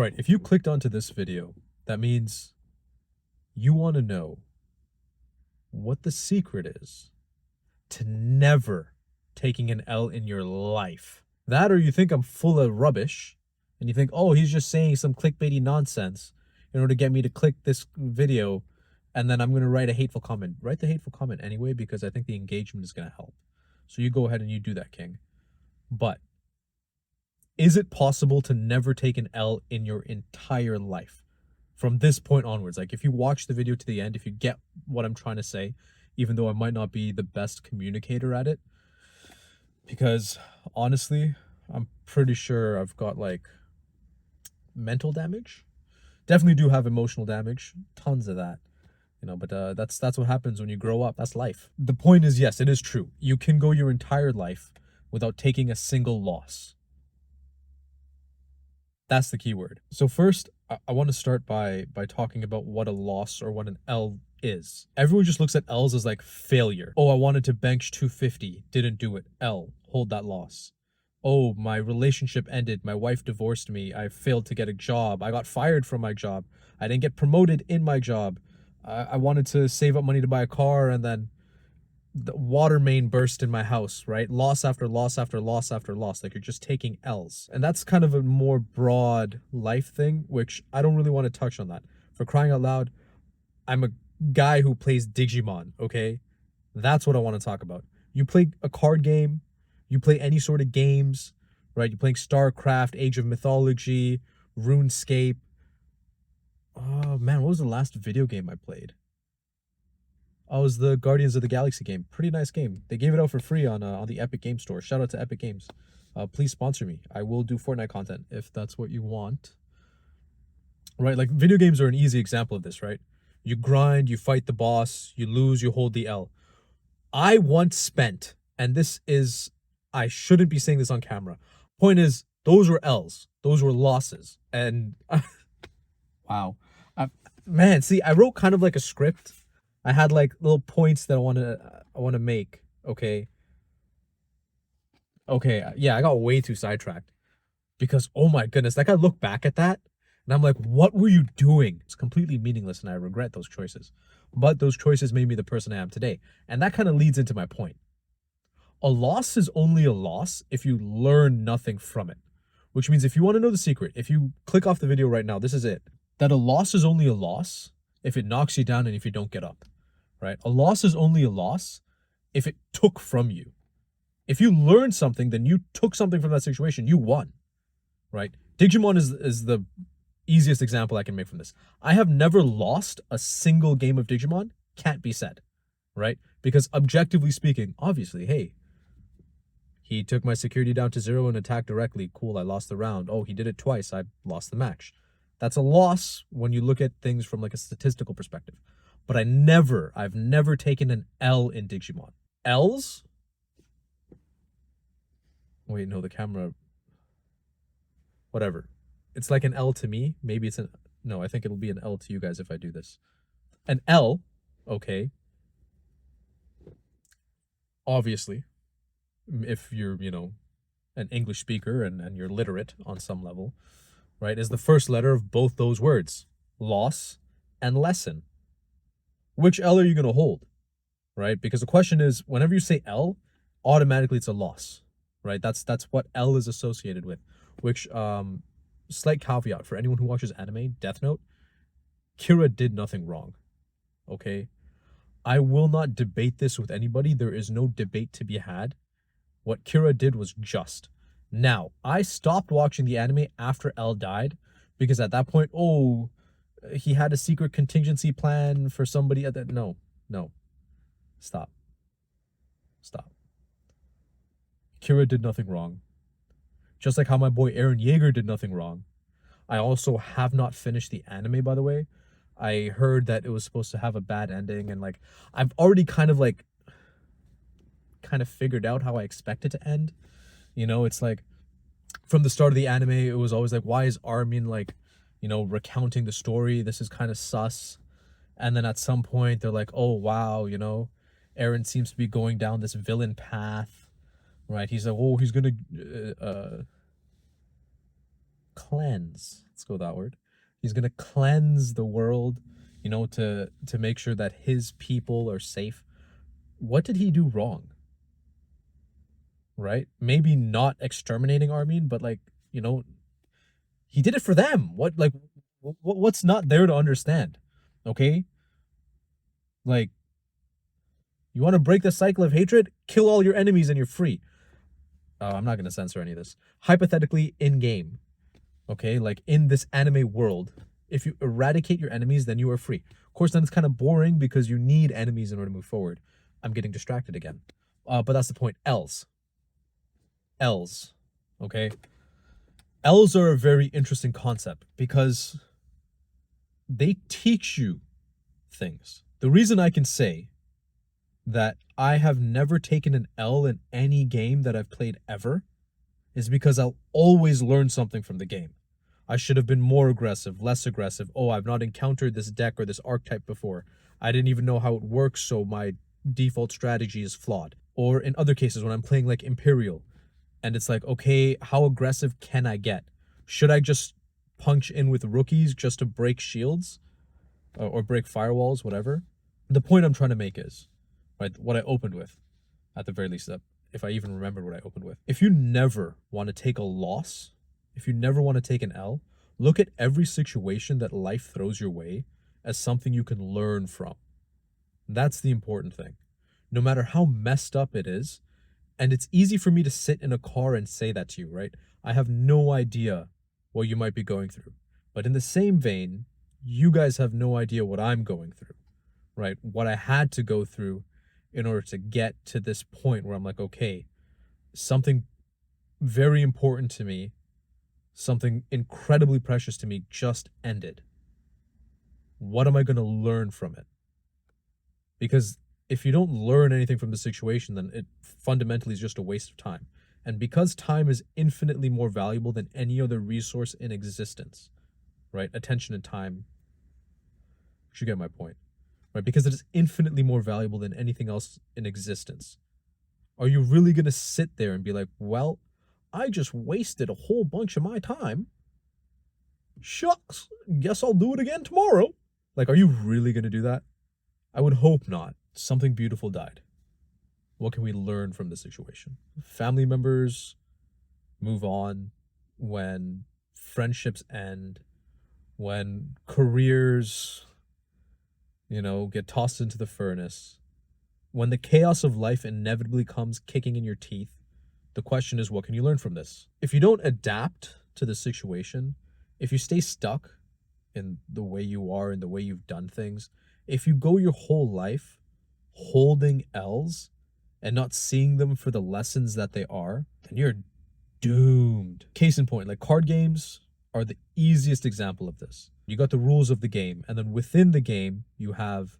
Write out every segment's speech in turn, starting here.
All right, if you clicked onto this video, that means you want to know what the secret is to never taking an L in your life. That, or you think I'm full of rubbish and you think, oh, he's just saying some clickbaity nonsense in order to get me to click this video, and then I'm going to write a hateful comment. Write the hateful comment anyway, because I think the engagement is going to help. So you go ahead and you do that, King. But is it possible to never take an L in your entire life from this point onwards? Like, if you watch the video to the end, if you get what I'm trying to say, even though I might not be the best communicator at it, because honestly, I'm pretty sure I've got like mental damage. Definitely do have emotional damage, tons of that. But that's what happens when you grow up. That's life. The point is, yes, it is true. You can go your entire life without taking a single loss. That's the key word. So first, I want to start by talking about what a loss or what an L is. Everyone just looks at L's as like failure. Oh, I wanted to bench 250, didn't do it. L, hold that loss. Oh, my relationship ended. My wife divorced me. I failed to get a job. I got fired from my job. I didn't get promoted in my job. I wanted to save up money to buy a car, and then the water main burst in my house, right? Loss after loss after loss after loss. Like, you're just taking L's. And that's kind of a more broad life thing, which I don't really want to touch on that. For crying out loud, I'm a guy who plays Digimon, okay? That's what I want to talk about. You play a card game, you play any sort of games, right? You're playing StarCraft, Age of Mythology, RuneScape. Oh man, what was the last video game I played? Oh, it was the Guardians of the Galaxy game. Pretty nice game. They gave it out for free on the Epic Game Store. Shout out to Epic Games. Please sponsor me. I will do Fortnite content if that's what you want. Right, like video games are an easy example of this, right? You grind, you fight the boss, you lose, you hold the L. I once spent, and this is, I shouldn't be saying this on camera. Point is, those were L's. Those were losses. And wow. Man, see, I wrote kind of like a script. I had like little points that I want to make, okay? Okay, yeah, I got way too sidetracked because oh my goodness, like I look back at that and I'm like, what were you doing? It's completely meaningless and I regret those choices. But those choices made me the person I am today. And that kind of leads into my point. A loss is only a loss if you learn nothing from it. Which means if you want to know the secret, if you click off the video right now, this is it. That a loss is only a loss if it knocks you down and if you don't get up. Right? A loss is only a loss if it took from you. If you learned something, then you took something from that situation, you won. Right? Digimon is the easiest example I can make from this. I have never lost a single game of Digimon, can't be said. Right? Because objectively speaking, obviously, hey, he took my security down to 0 and attacked directly. Cool, I lost the round. Oh, he did it twice. I lost the match. That's a loss when you look at things from like a statistical perspective. But I've never taken an L in Digimon. L's? Wait, no, the camera. Whatever. It's like an L to me. Maybe it's an. No, I think it'll be an L to you guys if I do this. An L, okay. Obviously, if you're, an English speaker and you're literate on some level, right, is the first letter of both those words, loss and lesson. Which L are you going to hold, right? Because the question is, whenever you say L, automatically it's a loss, right? That's what L is associated with, which, slight caveat for anyone who watches anime, Death Note, Kira did nothing wrong, okay? I will not debate this with anybody. There is no debate to be had. What Kira did was just. Now, I stopped watching the anime after L died because at that point, oh, he had a secret contingency plan for somebody at that. No. Stop. Kira did nothing wrong. Just like how my boy Eren Yeager did nothing wrong. I also have not finished the anime, by the way. I heard that it was supposed to have a bad ending, and like I've already kind of figured out how I expect it to end. It's like from the start of the anime, it was always like, why is Armin like, recounting the story? This is kind of sus. And then at some point they're like, oh wow, Eren seems to be going down this villain path, right? He's like, oh, he's gonna cleanse. Let's go that word. He's gonna cleanse the world, to make sure that his people are safe. What did he do wrong? Right? Maybe not exterminating Armin, but like, you know, he did it for them. What's not there to understand? Okay? Like, you want to break the cycle of hatred? Kill all your enemies and you're free. I'm not going to censor any of this. Hypothetically, in game, okay, like in this anime world, if you eradicate your enemies, then you are free. Of course, then it's kind of boring because you need enemies in order to move forward. I'm getting distracted again. But that's the point. L's. Okay? L's are a very interesting concept because they teach you things. The reason I can say that I have never taken an L in any game that I've played ever is because I'll always learn something from the game. I should have been more aggressive, less aggressive. Oh, I've not encountered this deck or this archetype before. I didn't even know how it works, so my default strategy is flawed. Or in other cases, when I'm playing like Imperial, and it's like, okay, how aggressive can I get? Should I just punch in with rookies just to break shields or break firewalls, whatever? The point I'm trying to make is, right, what I opened with, at the very least, if I even remember what I opened with. If you never want to take a loss, if you never want to take an L, look at every situation that life throws your way as something you can learn from. That's the important thing. No matter how messed up it is, and it's easy for me to sit in a car and say that to you, right? I have no idea what you might be going through. But in the same vein, you guys have no idea what I'm going through, right? What I had to go through in order to get to this point where I'm like, okay, something very important to me, something incredibly precious to me just ended. What am I going to learn from it? Because if you don't learn anything from the situation, then it fundamentally is just a waste of time. And because time is infinitely more valuable than any other resource in existence, right? Attention and time, you get my point, right? Because it is infinitely more valuable than anything else in existence. Are you really going to sit there and be like, well, I just wasted a whole bunch of my time. Shucks, guess I'll do it again tomorrow. Like, are you really going to do that? I would hope not. Something beautiful died. What can we learn from the situation? Family members move on, when friendships end, when careers, get tossed into the furnace, when the chaos of life inevitably comes kicking in your teeth. The question is, what can you learn from this? If you don't adapt to the situation, if you stay stuck in the way you are and the way you've done things, if you go your whole life holding L's and not seeing them for the lessons that they are, then you're doomed. Case in point, like card games are the easiest example of this. You got the rules of the game, and then within the game, you have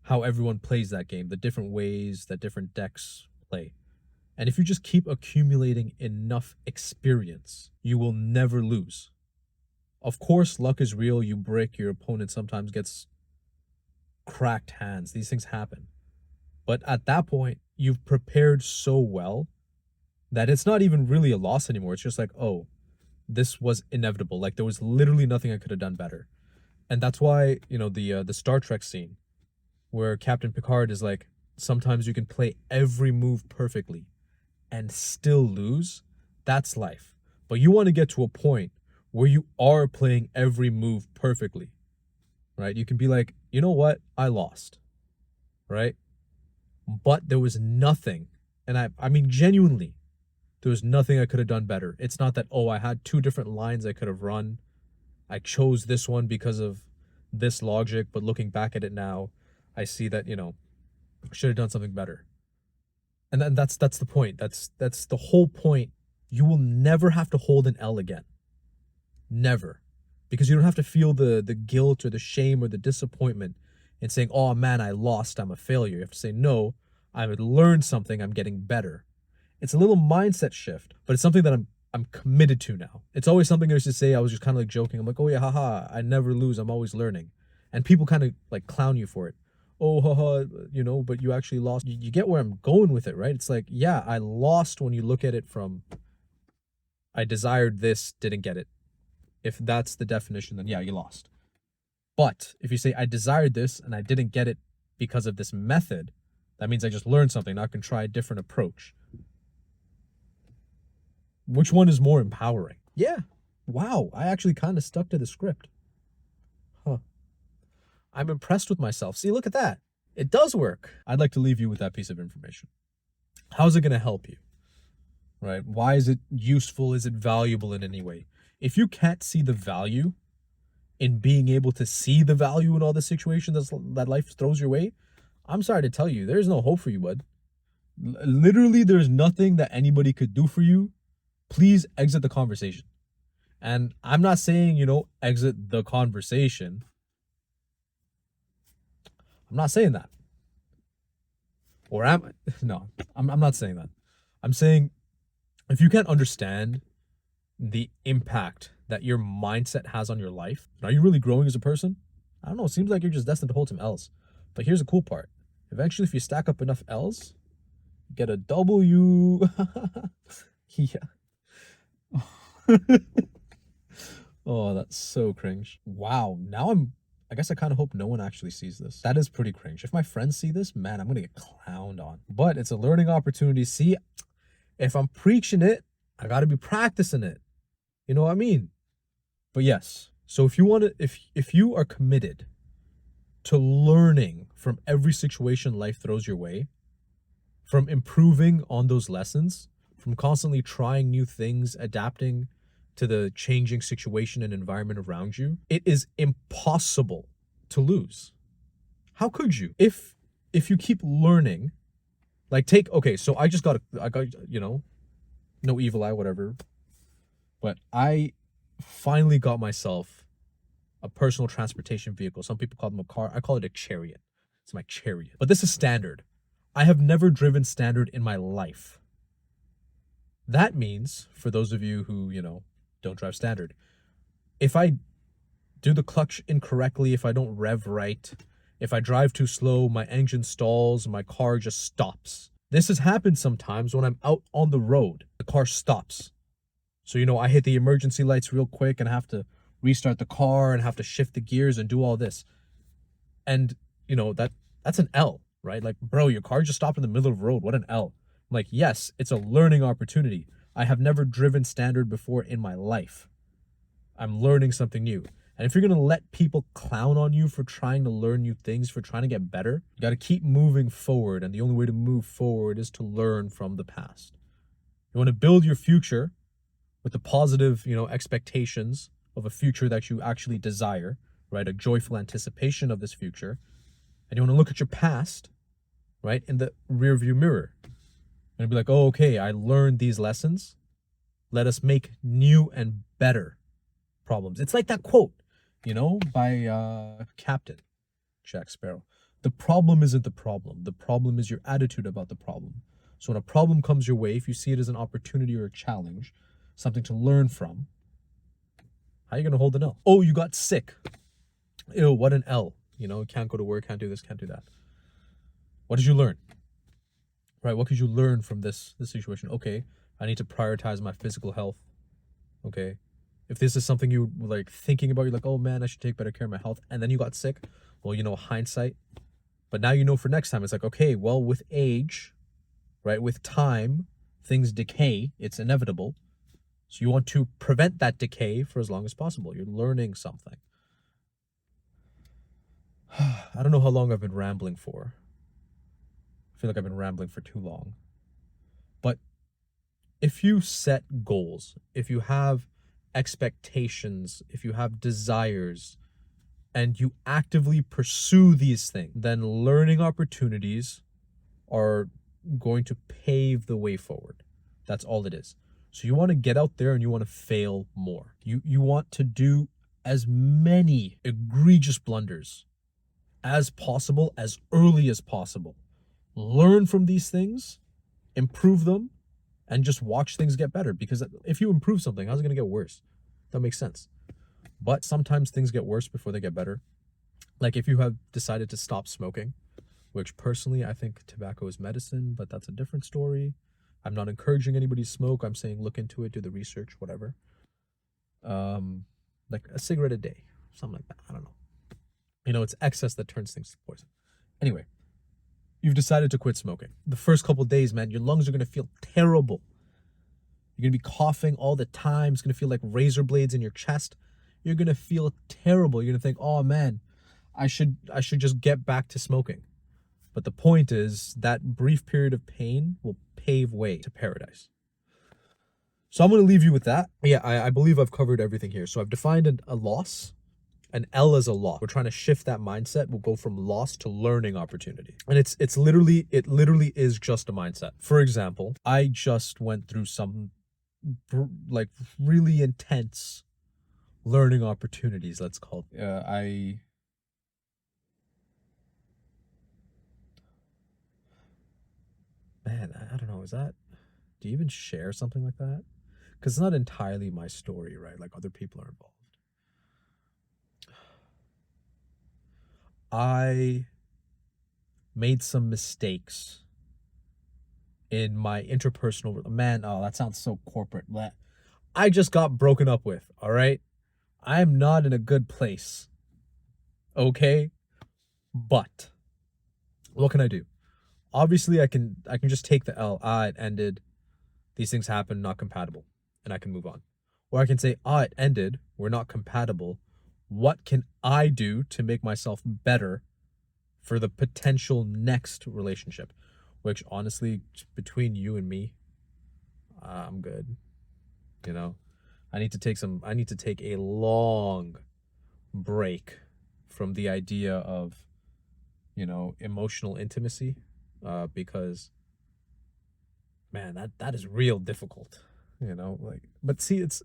how everyone plays that game, the different ways that different decks play. And if you just keep accumulating enough experience, you will never lose. Of course, luck is real. You brick, your opponent sometimes gets cracked hands. These things happen. But at that point, you've prepared so well that it's not even really a loss anymore. It's just like, oh, this was inevitable. Like, there was literally nothing I could have done better. And that's why, the Star Trek scene where Captain Picard is like, sometimes you can play every move perfectly and still lose. That's life. But you want to get to a point where you are playing every move perfectly, right? You can be like, you know what? I lost, right? But there was nothing. And I mean, genuinely, there was nothing I could have done better. It's not that, oh, I had two different lines I could have run. I chose this one because of this logic, but looking back at it now, I see that, I should have done something better. And then that's the point. That's the whole point. You will never have to hold an L again. Never. Because you don't have to feel the guilt or the shame or the disappointment in saying, oh man, I lost, I'm a failure. You have to say, no, I've learned something, I'm getting better. It's a little mindset shift, but it's something that I'm committed to now. It's always something I used to say. I was just kind of like joking. I'm like, oh yeah, haha, I never lose, I'm always learning. And people kind of like clown you for it. Oh, haha, but you actually lost. You get where I'm going with it, right? It's like, yeah, I lost when you look at it from, I desired this, didn't get it. If that's the definition, then yeah, you lost. But if you say I desired this and I didn't get it because of this method, that means I just learned something. Now I can try a different approach. Which one is more empowering? Yeah. Wow, I actually kind of stuck to the script. Huh. I'm impressed with myself. See, look at that. It does work. I'd like to leave you with that piece of information. How's it going to help you? Right? Why is it useful? Is it valuable in any way? If you can't see the value in being able to see the value in all the situations that life throws your way, I'm sorry to tell you, there's no hope for you, bud. Literally, there's nothing that anybody could do for you. Please exit the conversation. And I'm not saying, exit the conversation. I'm not saying that. Or am I? No, I'm not saying that. I'm saying if you can't understand the impact that your mindset has on your life, are you really growing as a person? I don't know. It seems like you're just destined to hold some L's. But here's the cool part. Eventually, if you stack up enough L's, you get a W. Yeah. Oh, that's so cringe. Wow. Now I guess I kind of hope no one actually sees this. That is pretty cringe. If my friends see this, man, I'm going to get clowned on. But it's a learning opportunity. See, if I'm preaching it, I got to be practicing it. You know what I mean? But yes. So if you want to, if you are committed to learning from every situation life throws your way, from improving on those lessons, from constantly trying new things, adapting to the changing situation and environment around you, it is impossible to lose. How could you? If you keep learning, like so I got, no evil eye, whatever, but I finally got myself a personal transportation vehicle. Some people call them a car. I call it a chariot. It's my chariot. But this is standard. I have never driven standard in my life. That means, for those of you who, don't drive standard, if I do the clutch incorrectly, if I don't rev right, if I drive too slow, my engine stalls, my car just stops. This has happened sometimes when I'm out on the road. The car stops. So, I hit the emergency lights real quick and have to restart the car and have to shift the gears and do all this. And, that's an L, right? Like, bro, your car just stopped in the middle of the road. What an L. I'm like, yes, it's a learning opportunity. I have never driven standard before in my life. I'm learning something new. And if you're going to let people clown on you for trying to learn new things, for trying to get better, you got to keep moving forward. And the only way to move forward is to learn from the past. You want to build your future with the positive, expectations of a future that you actually desire, right? A joyful anticipation of this future. And you want to look at your past, right, in the rearview mirror. And be like, oh, okay, I learned these lessons. Let us make new and better problems. It's like that quote, by Captain Jack Sparrow. The problem isn't the problem. The problem is your attitude about the problem. So when a problem comes your way, if you see it as an opportunity or a challenge, something to learn from, how are you going to hold an L? Oh, you got sick. Ew, what an L. Can't go to work, can't do this, can't do that. What did you learn? Right, what could you learn from this situation? Okay, I need to prioritize my physical health. Okay, if this is something you like thinking about, you're like, oh man, I should take better care of my health, and then you got sick. Well, hindsight. But now for next time. It's like, okay, well, with age, right, with time, things decay. It's inevitable. So you want to prevent that decay for as long as possible. You're learning something. I don't know how long I've been rambling for. I feel like I've been rambling for too long. But if you set goals, if you have expectations, if you have desires, and you actively pursue these things, then learning opportunities are going to pave the way forward. That's all it is. So you want to get out there and you want to fail more. You want to do as many egregious blunders as possible, as early as possible. Learn from these things, improve them, and just watch things get better. Because if you improve something, how's it going to get worse? That makes sense. But sometimes things get worse before they get better. Like if you have decided to stop smoking, which personally I think tobacco is medicine, but that's a different story. I'm not encouraging anybody to smoke. I'm saying look into it, do the research, whatever. like a cigarette a day, something like that. I don't know. It's excess that turns things to poison. Anyway, you've decided to quit smoking. The first couple days, man, your lungs are going to feel terrible. You're going to be coughing all the time. It's going to feel like razor blades in your chest. You're going to feel terrible. You're going to think, "Oh man, I should just get back to smoking." But the point is that brief period of pain will pave way to paradise. So I'm going to leave you with that. Yeah, I believe I've covered everything here. So I've defined a loss. An L is a loss. We're trying to shift that mindset. We'll go from loss to learning opportunity. And it literally is just a mindset. For example, I just went through some like really intense learning opportunities, let's call it. I don't know, do you even share something like that? Because it's not entirely my story, right? Like other people are involved. I made some mistakes in my interpersonal. Man, oh, that sounds so corporate. I just got broken up with, all right? I am not in a good place. Okay? But what can I do? Obviously, I can just take the L. It ended. These things happen, not compatible, and I can move on. Or I can say, it ended. We're not compatible. What can I do to make myself better for the potential next relationship? Which honestly, between you and me, I'm good. I need to take a long break from the idea of, emotional intimacy, because man, that is real difficult, but see, it's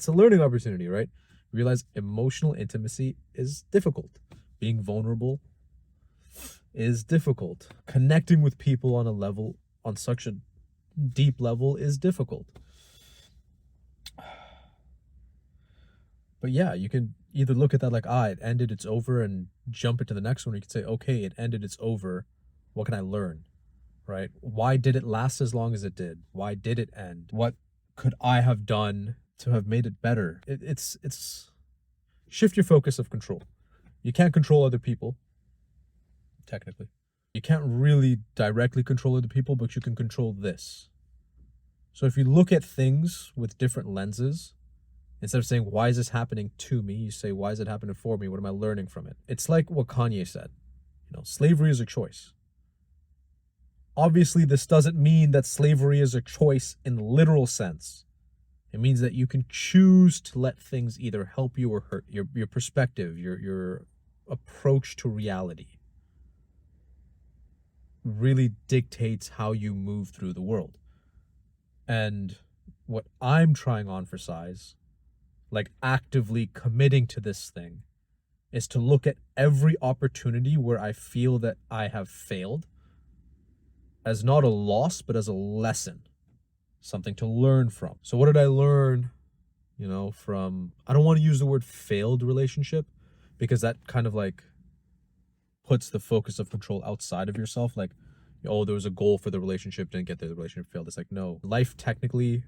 a learning opportunity, right? Realize emotional intimacy is difficult. Being vulnerable is difficult. Connecting with people on such a deep level is difficult. But yeah, you can either look at that like, it ended, it's over, and jump into the next one. Or you can say, okay, it ended, it's over. What can I learn? Right? Why did it last as long as it did? Why did it end? What could I have done to have made it better? It's shift your focus of control. You can't control other people, technically. You can't really directly control other people, but you can control this. So if you look at things with different lenses, instead of saying, why is this happening to me? You say, why is it happening for me? What am I learning from it? It's like what Kanye said. Slavery is a choice. Obviously, this doesn't mean that slavery is a choice in the literal sense. It means that you can choose to let things either help you or hurt. Your perspective, your approach to reality really dictates how you move through the world. And what I'm trying on for size, like actively committing to this thing, is to look at every opportunity where I feel that I have failed as not a loss, but as a lesson, something to learn from. So what did I learn, from, I don't want to use the word failed relationship, because that kind of like puts the focus of control outside of yourself. Like, oh, there was a goal for the relationship, didn't get there, the relationship failed. It's like, no, life technically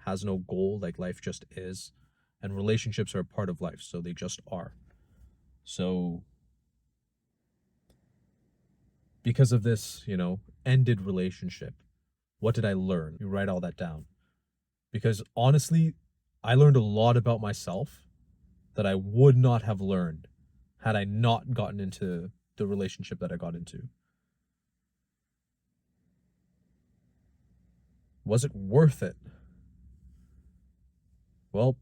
has no goal. Like, life just is. And relationships are a part of life, so they just are. So because of this, ended relationship, what did I learn? You write all that down. Because honestly, I learned a lot about myself that I would not have learned had I not gotten into the relationship that I got into. Was it worth it? Well,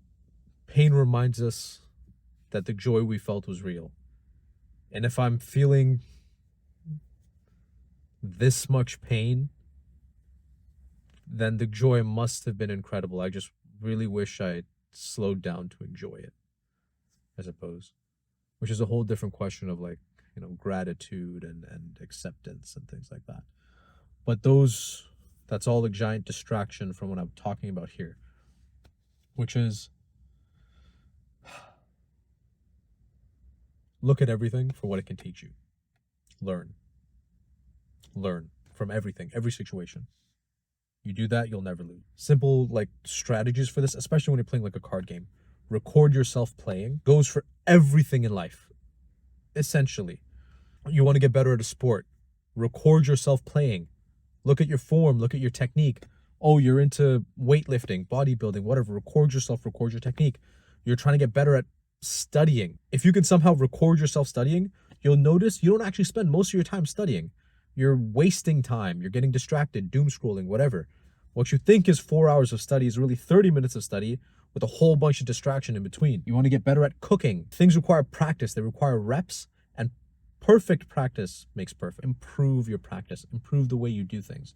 pain reminds us that the joy we felt was real. And if I'm feeling this much pain, then the joy must have been incredible. I just really wish I slowed down to enjoy it, I suppose. Which is a whole different question of like, gratitude and acceptance and things like that. But that's all a giant distraction from what I'm talking about here, which is look at everything for what it can teach you. Learn from everything, every situation. You do that, you'll never lose. Simple like strategies for this, especially when you're playing like a card game. Record yourself playing goes for everything in life. Essentially, you want to get better at a sport. Record yourself playing. Look at your form, look at your technique. Oh, you're into weightlifting, bodybuilding, whatever. Record yourself, record your technique. You're trying to get better at studying. If you can somehow record yourself studying, you'll notice you don't actually spend most of your time studying. You're wasting time. You're getting distracted, doom scrolling, whatever. What you think is 4 hours of study is really 30 minutes of study with a whole bunch of distraction in between. You want to get better at cooking. Things require practice. They require reps, and perfect practice makes perfect. Improve your practice. Improve the way you do things.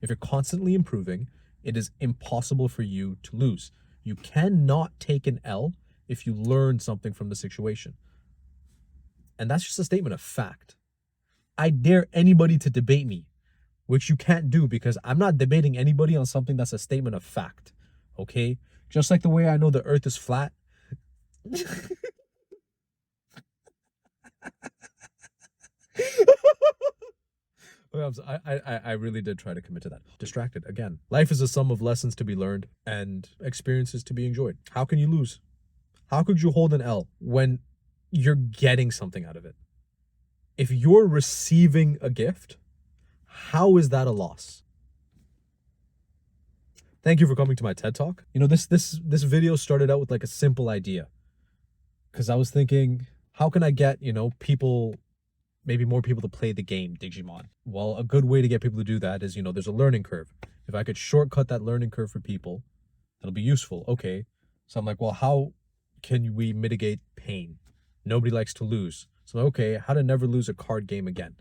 If you're constantly improving, it is impossible for you to lose. You cannot take an L if you learn something from the situation. And that's just a statement of fact. I dare anybody to debate me, which you can't do because I'm not debating anybody on something that's a statement of fact. Okay? Just like the way I know the earth is flat. I really did try to commit to that. Distracted again. Life is a sum of lessons to be learned and experiences to be enjoyed. How can you lose? How could you hold an L when you're getting something out of it? If you're receiving a gift, how is that a loss? Thank you for coming to my TED Talk. You know, this video started out with like a simple idea. Because I was thinking, how can I get, people, maybe more people to play the game Digimon? Well, a good way to get people to do that is, there's a learning curve. If I could shortcut that learning curve for people, that'll be useful. Okay. So I'm like, well, how can we mitigate pain? Nobody likes to lose. So, okay, how to never lose a card game again.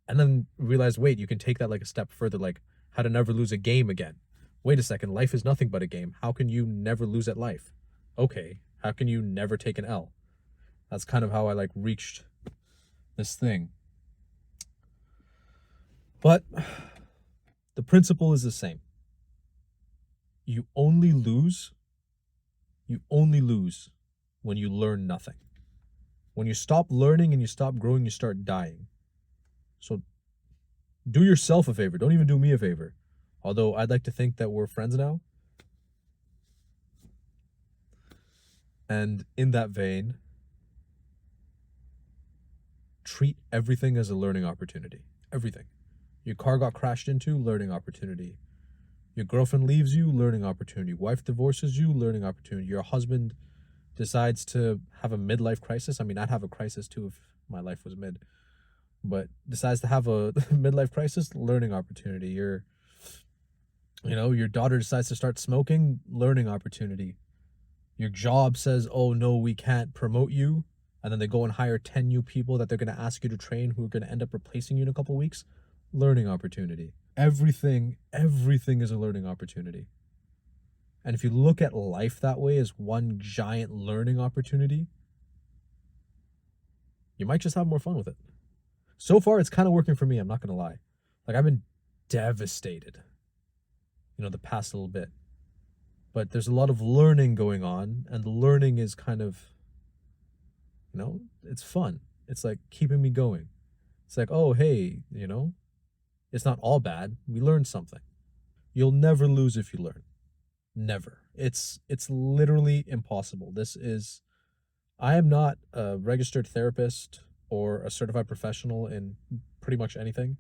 And then realize, wait, you can take that like a step further, like how to never lose a game again. Wait a second, life is nothing but a game. How can you never lose at life? Okay, how can you never take an L? That's kind of how I like reached this thing. But the principle is the same. You only lose when you learn nothing. When you stop learning and you stop growing, you start dying. So do yourself a favor. Don't even do me a favor. Although I'd like to think that we're friends now. And in that vein, treat everything as a learning opportunity. Everything. Your car got crashed into, learning opportunity. Your girlfriend leaves you, learning opportunity. Wife divorces you, learning opportunity. Your husband decides to have a midlife crisis. I mean, I'd have a crisis too if my life was mid. But decides to have a midlife crisis, learning opportunity. Your daughter decides to start smoking, learning opportunity. Your job says, oh no, we can't promote you. And then they go and hire 10 new people that they're going to ask you to train who are going to end up replacing you in a couple of weeks. Learning opportunity. Everything is a learning opportunity. And if you look at life that way as one giant learning opportunity, you might just have more fun with it. So far, it's kind of working for me, I'm not going to lie. Like, I've been devastated, the past little bit. But there's a lot of learning going on, and the learning is kind of, it's fun. It's like keeping me going. It's like, oh, hey, it's not all bad. We learned something. You'll never lose if you learn. Never. It's literally impossible. I am not a registered therapist or a certified professional in pretty much anything,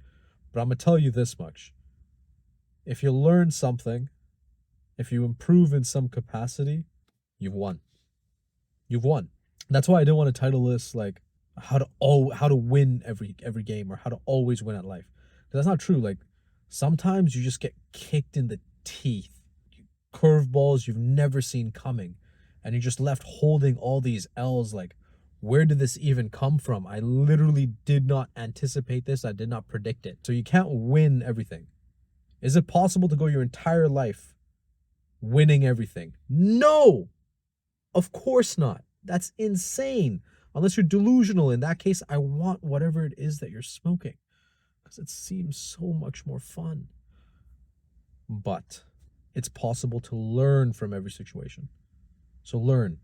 but I'm going to tell you this much. If you learn something, if you improve in some capacity, you've won. You've won. That's why I didn't want to title this like how to win every game or how to always win at life. Because that's not true. Like sometimes you just get kicked in the teeth. Curveballs you've never seen coming. And you're just left holding all these L's like, where did this even come from? I literally did not anticipate this. I did not predict it. So you can't win everything. Is it possible to go your entire life winning everything? No! Of course not. That's insane. Unless you're delusional. In that case, I want whatever it is that you're smoking. Because it seems so much more fun. But it's possible to learn from every situation. So learn.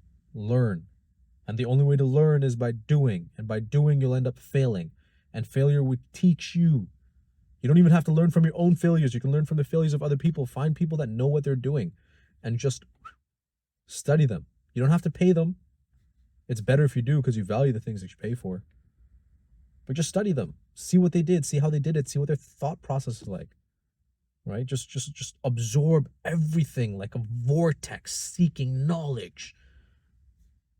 And the only way to learn is by doing. And by doing, you'll end up failing. And failure would teach you. You don't even have to learn from your own failures. You can learn from the failures of other people. Find people that know what they're doing and just study them. You don't have to pay them. It's better if you do because you value the things that you pay for. But just study them. See what they did. See how they did it. See what their thought process is like. Right? Just absorb everything like a vortex, seeking knowledge.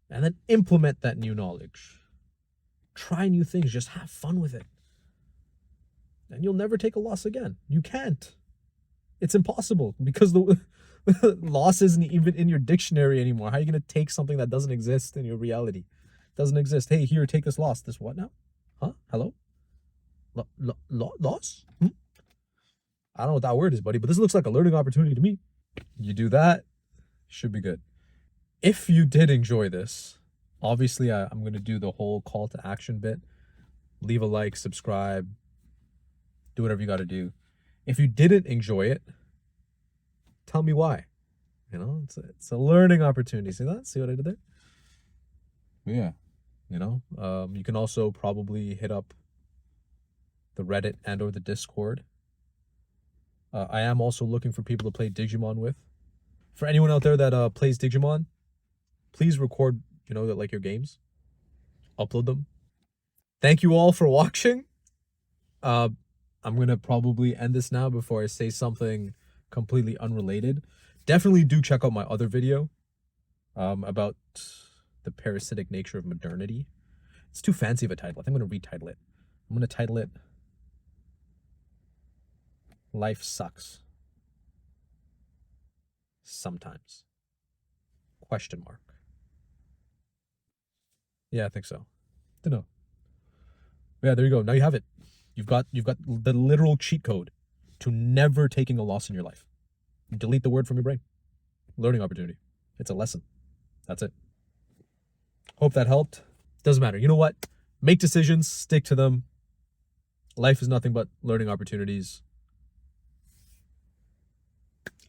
And then implement that new knowledge. Try new things. Just have fun with it. And you'll never take a loss again. You can't. It's impossible because the loss isn't even in your dictionary anymore. How are you going to take something that doesn't exist in your reality? Doesn't exist. Hey, here, take this loss. This what now? Huh? Hello? Loss? I don't know what that word is, buddy, but this looks like a learning opportunity to me. You do that, should be good. If you did enjoy this, obviously I'm going to do the whole call to action bit. Leave a like, subscribe, do whatever you got to do. If you didn't enjoy it, tell me why. You know, it's a learning opportunity. See that? See what I did there? Yeah. You know, you can also probably hit up the Reddit and or the Discord. I am also looking for people to play Digimon with. For anyone out there that plays Digimon, please record, like your games. Upload them. Thank you all for watching. I'm going to probably end this now before I say something completely unrelated. Definitely do check out my other video about the parasitic nature of modernity. It's too fancy of a title. I think I'm going to retitle it. I'm going to title it Life Sucks. Sometimes. Question mark. Yeah, I think so. Don't know. Yeah, there you go. Now you have it. You've got the literal cheat code to never taking a loss in your life. Delete the word from your brain. Learning opportunity. It's a lesson. That's it. Hope that helped. Doesn't matter. You know what? Make decisions, stick to them. Life is nothing but learning opportunities.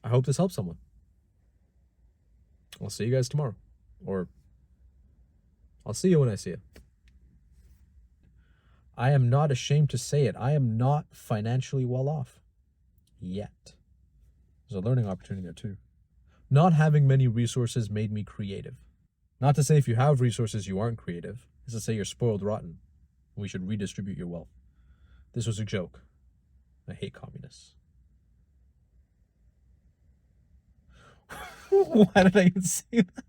I hope this helps someone. I'll see you guys tomorrow. Or I'll see you when I see you. I am not ashamed to say it. I am not financially well off. Yet. There's a learning opportunity there too. Not having many resources made me creative. Not to say if you have resources you aren't creative. It's to say you're spoiled rotten. We should redistribute your wealth. This was a joke. I hate communists. Why did I even say that?